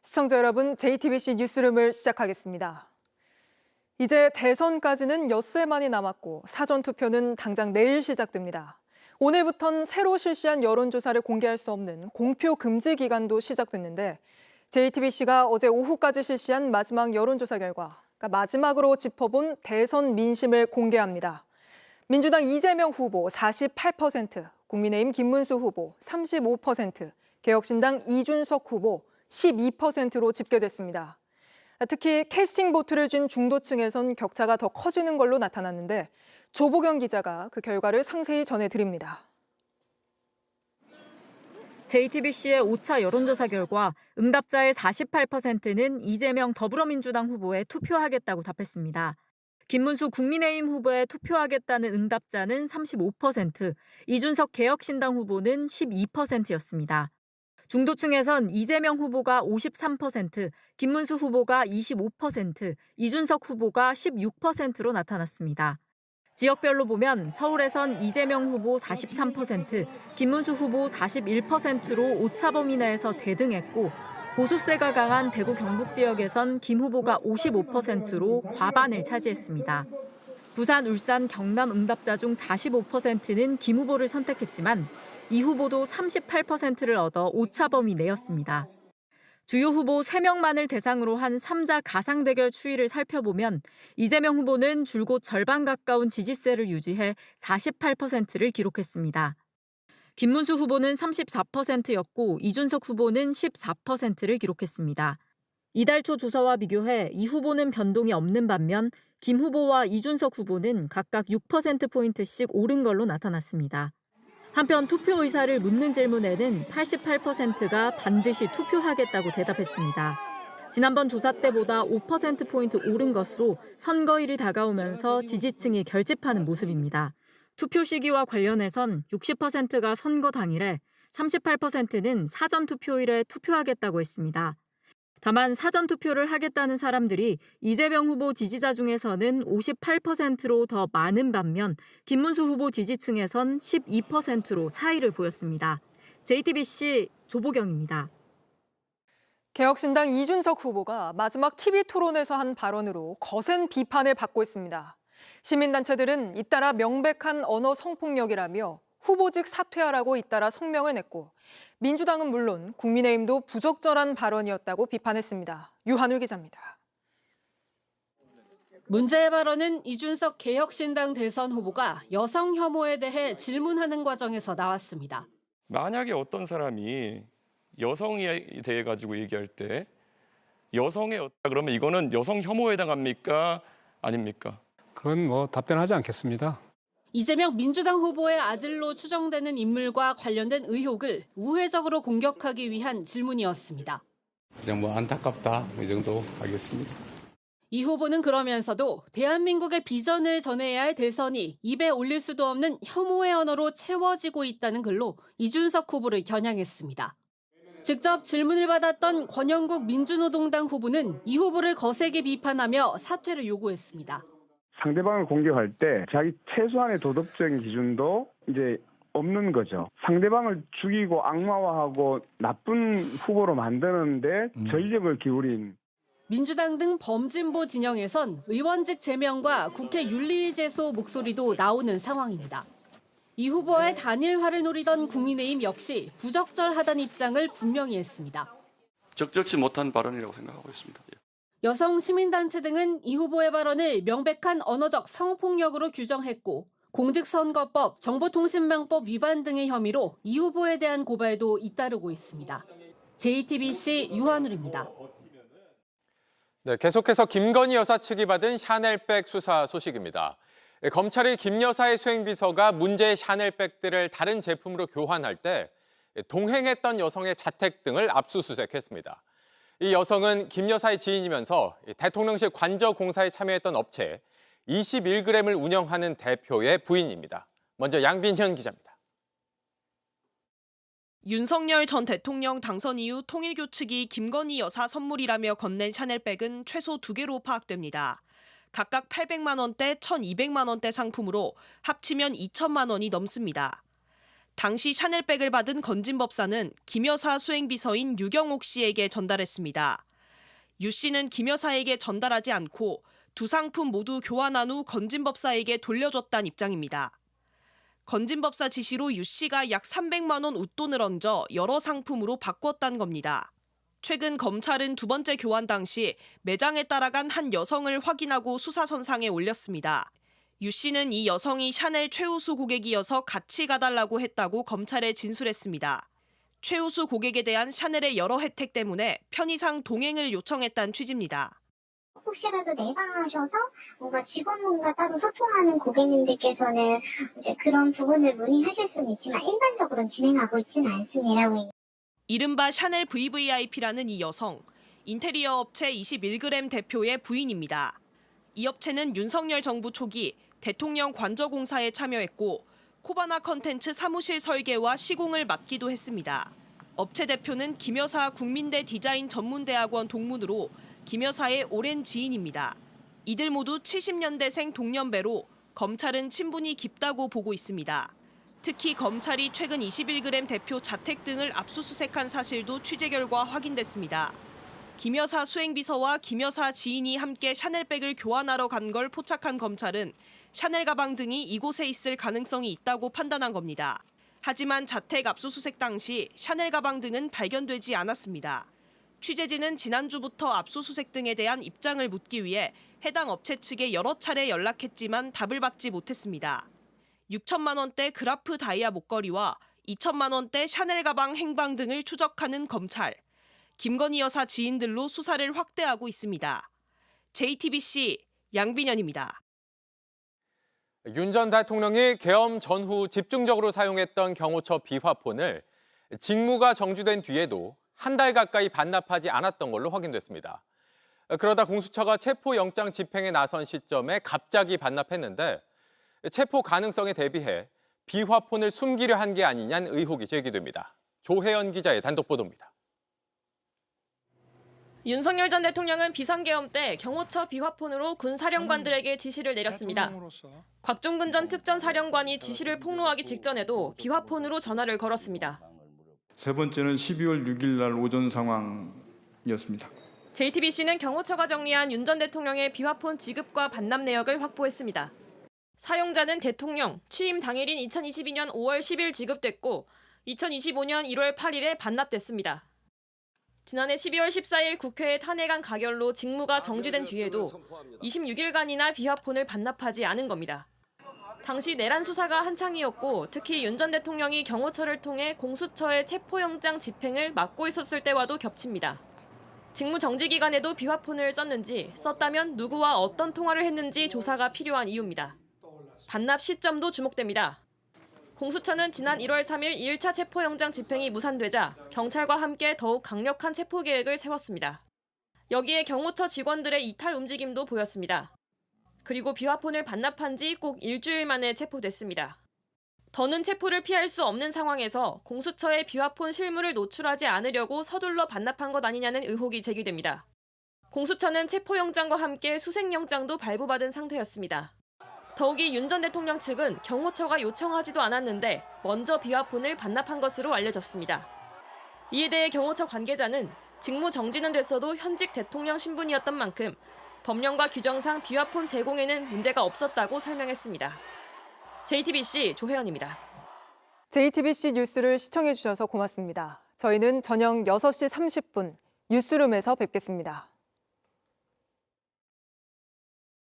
시청자 여러분, JTBC 뉴스룸을 시작하겠습니다. 이제 대선까지는 엿새만이 남았고 사전투표는 당장 내일 시작됩니다. 오늘부터는 새로 실시한 여론조사를 공개할 수 없는 공표 금지 기간도 시작됐는데 JTBC가 어제 오후까지 실시한 마지막 여론조사 결과, 마지막으로 짚어본 대선 민심을 공개합니다. 민주당 이재명 후보 48%, 국민의힘 김문수 후보 35%, 개혁신당 이준석 후보 12%로 집계됐습니다. 특히 캐스팅 보트를 쥔 중도층에선 격차가 더 커지는 걸로 나타났는데 조보경 기자가 그 결과를 상세히 전해드립니다. JTBC의 5차 여론조사 결과 응답자의 48%는 이재명 더불어민주당 후보에 투표하겠다고 답했습니다. 김문수 국민의힘 후보에 투표하겠다는 응답자는 35%, 이준석 개혁신당 후보는 12%였습니다. 중도층에선 이재명 후보가 53%, 김문수 후보가 25%, 이준석 후보가 16%로 나타났습니다. 지역별로 보면 서울에선 이재명 후보 43%, 김문수 후보 41%로 오차 범위 내에서 대등했고 보수세가 강한 대구 경북 지역에선 김 후보가 55%로 과반을 차지했습니다. 부산, 울산, 경남 응답자 중 45%는 김 후보를 선택했지만 이 후보도 38%를 얻어 오차 범위 내였습니다. 주요 후보 3명만을 대상으로 한 3자 가상 대결 추이를 살펴보면 이재명 후보는 줄곧 절반 가까운 지지세를 유지해 48%를 기록했습니다. 김문수 후보는 34%였고 이준석 후보는 14%를 기록했습니다. 이달 초 조사와 비교해 이 후보는 변동이 없는 반면 김 후보와 이준석 후보는 각각 6%포인트씩 오른 걸로 나타났습니다. 한편 투표 의사를 묻는 질문에는 88%가 반드시 투표하겠다고 대답했습니다. 지난번 조사 때보다 5%포인트 오른 것으로 선거일이 다가오면서 지지층이 결집하는 모습입니다. 투표 시기와 관련해선 60%가 선거 당일에, 38%는 사전투표일에 투표하겠다고 했습니다. 다만 사전투표를 하겠다는 사람들이 이재명 후보 지지자 중에서는 58%로 더 많은 반면 김문수 후보 지지층에선 12%로 차이를 보였습니다. JTBC 조보경입니다. 개혁신당 이준석 후보가 마지막 TV토론에서 한 발언으로 거센 비판을 받고 있습니다. 시민단체들은 잇따라 명백한 언어 성폭력이라며 후보직 사퇴하라고 잇따라 성명을 냈고 민주당은 물론 국민의힘도 부적절한 발언이었다고 비판했습니다. 유한울 기자입니다. 문제의 발언은 이준석 개혁신당 대선 후보가 여성 혐오에 대해 질문하는 과정에서 나왔습니다. 만약에 어떤 사람이 여성에 대해 가지고 얘기할 때 여성의 그러면 이거는 여성 혐오에 해당합니까? 아닙니까? 그건 답변하지 않겠습니다. 이재명 민주당 후보의 아들로 추정되는 인물과 관련된 의혹을 우회적으로 공격하기 위한 질문이었습니다. 그냥 안타깝다 이 정도 하겠습니다. 이 후보는 그러면서도 대한민국의 비전을 전해야 할 대선이 입에 올릴 수도 없는 혐오의 언어로 채워지고 있다는 글로 이준석 후보를 겨냥했습니다. 직접 질문을 받았던 권영국 민주노동당 후보는 이 후보를 거세게 비판하며 사퇴를 요구했습니다. 상대방을 공격할 때 자기 최소한의 도덕적인 기준도 이제 없는 거죠. 상대방을 죽이고 악마화하고 나쁜 후보로 만드는데 전력을 기울인. 민주당 등 범진보 진영에선 의원직 제명과 국회 윤리위 제소 목소리도 나오는 상황입니다. 이 후보의 단일화를 노리던 국민의힘 역시 부적절하다는 입장을 분명히 했습니다. 적절치 못한 발언이라고 생각하고 있습니다. 여성 시민단체 등은 이 후보의 발언을 명백한 언어적 성폭력으로 규정했고 공직선거법, 정보통신망법 위반 등의 혐의로 이 후보에 대한 고발도 잇따르고 있습니다. JTBC 유한울입니다. 네, 계속해서 김건희 여사 측이 받은 샤넬백 수사 소식입니다. 검찰이 김 여사의 수행비서가 문제의 샤넬백들을 다른 제품으로 교환할 때 동행했던 여성의 자택 등을 압수수색했습니다. 이 여성은 김 여사의 지인이면서 대통령실 관저공사에 참여했던 업체 21g을 운영하는 대표의 부인입니다. 먼저 양빈현 기자입니다. 윤석열 전 대통령 당선 이후 통일교 측이 김건희 여사 선물이라며 건넨 샤넬백은 최소 2개로 파악됩니다. 각각 800만 원대, 1,200만 원대 상품으로 합치면 2천만 원이 넘습니다. 당시 샤넬백을 받은 건진법사는 김 여사 수행비서인 유경옥 씨에게 전달했습니다. 유 씨는 김 여사에게 전달하지 않고 두 상품 모두 교환한 후 건진법사에게 돌려줬다는 입장입니다. 건진법사 지시로 유 씨가 약 300만 원 웃돈을 얹어 여러 상품으로 바꿨다는 겁니다. 최근 검찰은 두 번째 교환 당시 매장에 따라간 한 여성을 확인하고 수사선상에 올렸습니다. 유 씨는 이 여성이 샤넬 최우수 고객이어서 같이 가달라고 했다고 검찰에 진술했습니다. 최우수 고객에 대한 샤넬의 여러 혜택 때문에 편의상 동행을 요청했다는 취지입니다. 혹시라도 내방하셔서 뭔가 직원분과 따로 소통하는 고객님들께서는 이제 그런 부분을 문의하실 수는 있지만 일반적으로는 진행하고 있지는 않습니다. 이른바 샤넬 VVIP라는 이 여성, 인테리어 업체 21g 대표의 부인입니다. 이 업체는 윤석열 정부 초기 대통령 관저공사에 참여했고 코바나 컨텐츠 사무실 설계와 시공을 맡기도 했습니다. 업체 대표는 김 여사 국민대 디자인 전문대학원 동문으로 김 여사의 오랜 지인입니다. 이들 모두 70년대생 동년배로 검찰은 친분이 깊다고 보고 있습니다. 특히 검찰이 최근 21g 대표 자택 등을 압수수색한 사실도 취재 결과 확인됐습니다. 김 여사 수행비서와 김 여사 지인이 함께 샤넬백을 교환하러 간 걸 포착한 검찰은 샤넬 가방 등이 이곳에 있을 가능성이 있다고 판단한 겁니다. 하지만 자택 압수수색 당시 샤넬 가방 등은 발견되지 않았습니다. 취재진은 지난주부터 압수수색 등에 대한 입장을 묻기 위해 해당 업체 측에 여러 차례 연락했지만 답을 받지 못했습니다. 6천만 원대 그라프 다이아 목걸이와 2천만 원대 샤넬 가방 행방 등을 추적하는 검찰. 김건희 여사 지인들로 수사를 확대하고 있습니다. JTBC 양빈현입니다. 윤 전 대통령이 계엄 전후 집중적으로 사용했던 경호처 비화폰을 직무가 정지된 뒤에도 한 달 가까이 반납하지 않았던 걸로 확인됐습니다. 그러다 공수처가 체포영장 집행에 나선 시점에 갑자기 반납했는데 체포 가능성에 대비해 비화폰을 숨기려 한 게 아니냐는 의혹이 제기됩니다. 조혜연 기자의 단독 보도입니다. 윤석열 전 대통령은 비상계엄 때 경호처 비화폰으로 군 사령관들에게 지시를 내렸습니다. 곽종근 전 특전사령관이 지시를 폭로하기 직전에도 비화폰으로 전화를 걸었습니다. 세 번째는 12월 6일 날 오전 상황이었습니다. JTBC는 경호처가 정리한 윤 전 대통령의 비화폰 지급과 반납 내역을 확보했습니다. 사용자는 대통령 취임 당일인 2022년 5월 10일 지급됐고 2025년 1월 8일에 반납됐습니다. 지난해 12월 14일 국회의 탄핵안 가결로 직무가 정지된 뒤에도 26일간이나 비화폰을 반납하지 않은 겁니다. 당시 내란 수사가 한창이었고 특히 윤 전 대통령이 경호처를 통해 공수처의 체포영장 집행을 막고 있었을 때와도 겹칩니다. 직무 정지 기간에도 비화폰을 썼는지 썼다면 누구와 어떤 통화를 했는지 조사가 필요한 이유입니다. 반납 시점도 주목됩니다. 공수처는 지난 1월 3일 2일차 체포영장 집행이 무산되자 경찰과 함께 더욱 강력한 체포 계획을 세웠습니다. 여기에 경호처 직원들의 이탈 움직임도 보였습니다. 그리고 비화폰을 반납한 지 꼭 일주일 만에 체포됐습니다. 더는 체포를 피할 수 없는 상황에서 공수처의 비화폰 실물을 노출하지 않으려고 서둘러 반납한 것 아니냐는 의혹이 제기됩니다. 공수처는 체포영장과 함께 수색영장도 발부받은 상태였습니다. 더욱이 윤 전 대통령 측은 경호처가 요청하지도 않았는데 먼저 비화폰을 반납한 것으로 알려졌습니다. 이에 대해 경호처 관계자는 직무 정지는 됐어도 현직 대통령 신분이었던 만큼 법령과 규정상 비화폰 제공에는 문제가 없었다고 설명했습니다. JTBC 조혜연입니다. JTBC 뉴스를 시청해 주셔서 고맙습니다. 저희는 저녁 6시 30분 뉴스룸에서 뵙겠습니다.